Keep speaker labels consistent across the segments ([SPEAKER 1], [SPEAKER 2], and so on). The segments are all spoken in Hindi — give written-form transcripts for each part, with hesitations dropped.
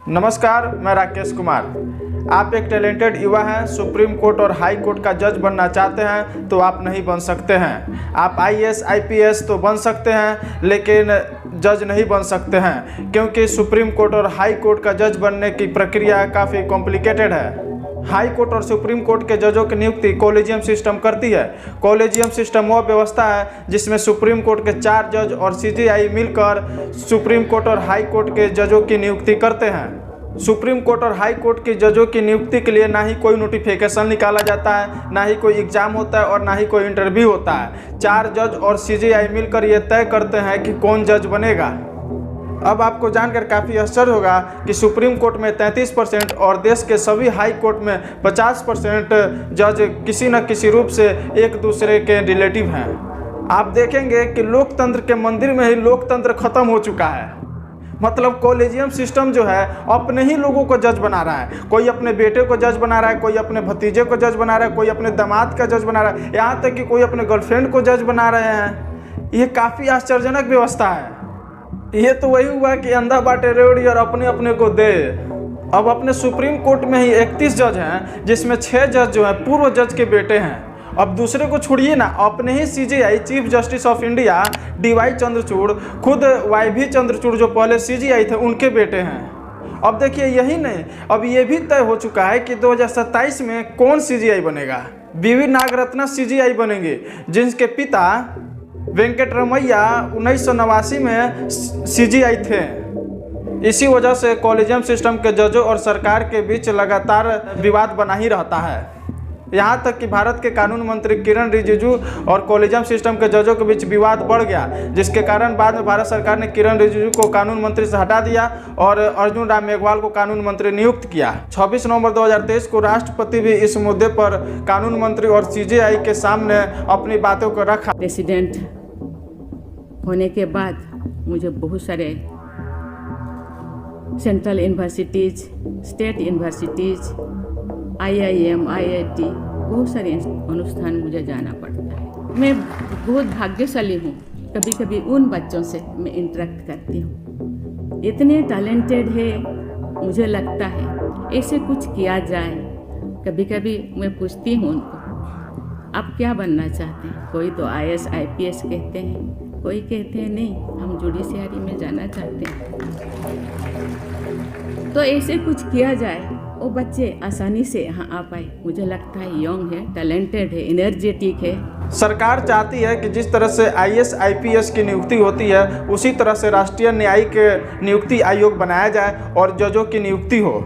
[SPEAKER 1] नमस्कार, मैं राकेश कुमार। आप एक टैलेंटेड युवा हैं, सुप्रीम कोर्ट और हाई कोर्ट का जज बनना चाहते हैं तो आप नहीं बन सकते हैं। आप आईएएस आईपीएस तो बन सकते हैं लेकिन जज नहीं बन सकते हैं, क्योंकि सुप्रीम कोर्ट और हाई कोर्ट का जज बनने की प्रक्रिया काफ़ी कॉम्प्लिकेटेड है। हाई कोर्ट और सुप्रीम कोर्ट के जजों की नियुक्ति कॉलेजियम सिस्टम करती है। कॉलेजियम सिस्टम वह व्यवस्था है जिसमें सुप्रीम कोर्ट के 4 जज और सीजेआई मिलकर सुप्रीम कोर्ट और हाई कोर्ट के जजों की नियुक्ति करते हैं। सुप्रीम कोर्ट और हाई कोर्ट के जजों की नियुक्ति के लिए ना ही कोई नोटिफिकेशन निकाला जाता है, ना ही कोई एग्जाम होता है और ना ही कोई इंटरव्यू होता है। 4 जज और सीजेआई मिलकर ये तय करते हैं कि कौन जज बनेगा। अब आपको जानकर काफ़ी आश्चर्य होगा कि सुप्रीम कोर्ट में 33% और देश के सभी हाई कोर्ट में 50% जज किसी न किसी रूप से एक दूसरे के रिलेटिव हैं। आप देखेंगे कि लोकतंत्र के मंदिर में ही लोकतंत्र खत्म हो चुका है। मतलब कॉलेजियम सिस्टम जो है अपने ही लोगों को जज बना रहा है। कोई अपने बेटे को जज बना रहा है, कोई अपने भतीजे को जज बना रहा है, कोई अपने दामाद का जज बना रहा है, यहाँ तक कि कोई अपने गर्लफ्रेंड को जज बना रहे हैं। ये काफ़ी आश्चर्यजनक व्यवस्था है। ये तो वही हुआ कि अंधा बाटे रेवड़ी और अपने अपने को दे। अब अपने सुप्रीम कोर्ट में ही 31 जज हैं, जिसमें 6 जज जो हैं पूर्व जज के बेटे हैं। अब दूसरे को छोड़िए ना, अपने ही CJI chief justice of India DY Chandrachud, खुद वाईवी चंद्रचूड़ जो पहले सीजेआई थे, उनके बेटे हैं। अब देखिए, यही नहीं, अब ये भी तय हो चुका है कि 2027 में कौन सीजेआई बनेगा। बीवी नागरत्ना सीजेआई बनेंगे, जिनके पिता वेंकटरमैया 1989 में सीजेआई थे। इसी वजह से कॉलेजियम सिस्टम के जजों और सरकार के बीच लगातार विवाद बना ही रहता है। यहाँ तक कि भारत के कानून मंत्री किरण रिजिजू और कॉलेजियम सिस्टम के जजों के बीच विवाद बढ़ गया, जिसके कारण बाद में भारत सरकार ने किरण रिजिजू को कानून मंत्री से हटा दिया और अर्जुन राम मेघवाल को कानून मंत्री नियुक्त किया। 26 नवंबर 2023 को राष्ट्रपति भी इस मुद्दे पर कानून मंत्री और सीजेआई के सामने अपनी बातों को रखा।
[SPEAKER 2] प्रेसिडेंट होने के बाद मुझे बहुत सारे central universities, state universities, IIM, IIT, बहुत सारे अनुष्ठान मुझे जाना पड़ता है। मैं बहुत भाग्यशाली हूँ। कभी कभी उन बच्चों से मैं इंटरेक्ट करती हूँ। इतने टैलेंटेड है, मुझे लगता है ऐसे कुछ किया जाए। कभी कभी मैं पूछती हूँ उनको, आप क्या बनना चाहते हैं? कोई तो IAS IPS कहते हैं, कोई कहते हैं नहीं, हम जुडिशियरी में जाना चाहते हैं। तो ऐसे कुछ किया जाए, वो बच्चे आसानी से यहाँ आ पाए। मुझे लगता है यंग है, टैलेंटेड है, एनर्जेटिक है।
[SPEAKER 1] सरकार चाहती है कि जिस तरह से IAS IPS की नियुक्ति होती है, उसी तरह से राष्ट्रीय न्यायिक नियुक्ति आयोग बनाया जाए और जजों की नियुक्ति हो।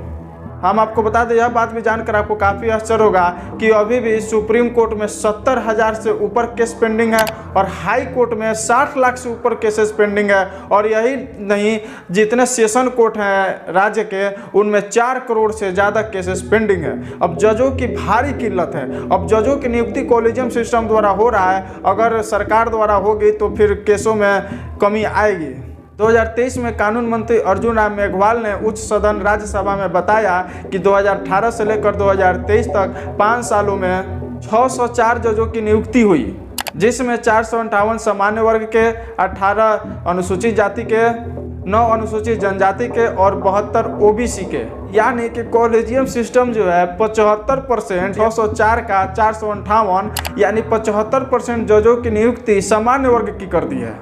[SPEAKER 1] हम आपको बता दें, यह बात भी जानकर आपको काफ़ी आश्चर्य होगा कि अभी भी सुप्रीम कोर्ट में 70,000 से ऊपर केस पेंडिंग है और हाई कोर्ट में 60 लाख से ऊपर केसेस पेंडिंग है। और यही नहीं, जितने सेशन कोर्ट हैं राज्य के, उनमें 4 करोड़ से ज़्यादा केसेस पेंडिंग है। अब जजों की भारी किल्लत है। अब जजों की नियुक्ति कॉलेजियम सिस्टम द्वारा हो रहा है, अगर सरकार द्वारा होगी तो फिर केसों में कमी आएगी। 2023 में कानून मंत्री अर्जुन राम मेघवाल ने उच्च सदन राज्यसभा में बताया कि 2018 से लेकर 2023 तक 5 सालों में 604 जजों की नियुक्ति हुई, जिसमें 458 सामान्य वर्ग के, 18 अनुसूचित जाति के, 9 अनुसूचित जनजाति के और 72 OBC के। यानी कि कॉलेजियम सिस्टम जो है 75%, 604 का 458 यानी 75% जजों की नियुक्ति सामान्य वर्ग की कर दी है।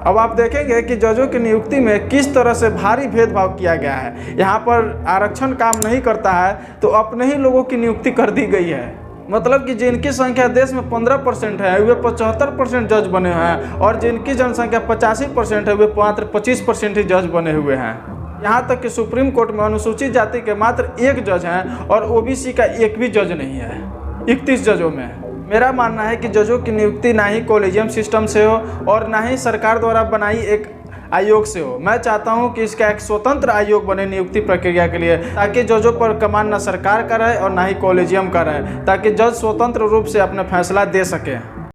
[SPEAKER 1] अब आप देखेंगे कि जजों की नियुक्ति में किस तरह से भारी भेदभाव किया गया है। यहाँ पर आरक्षण काम नहीं करता है तो अपने ही लोगों की नियुक्ति कर दी गई है। मतलब कि जिनकी संख्या देश में 15% है, वे 75% जज बने हैं और जिनकी जनसंख्या 85% है, वे मात्र 25% ही जज बने हुए हैं। यहाँ तक कि सुप्रीम कोर्ट में अनुसूचित जाति के मात्र 1 जज हैं और OBC का एक भी जज नहीं है 31 जजों में। मेरा मानना है कि जजों की नियुक्ति ना ही कॉलेजियम सिस्टम से हो और ना ही सरकार द्वारा बनाई एक आयोग से हो। मैं चाहता हूं कि इसका एक स्वतंत्र आयोग बने नियुक्ति प्रक्रिया के लिए, ताकि जजों पर कमान ना सरकार का रहे और ना ही कॉलेजियम का रहे, ताकि जज स्वतंत्र रूप से अपना फैसला दे सके।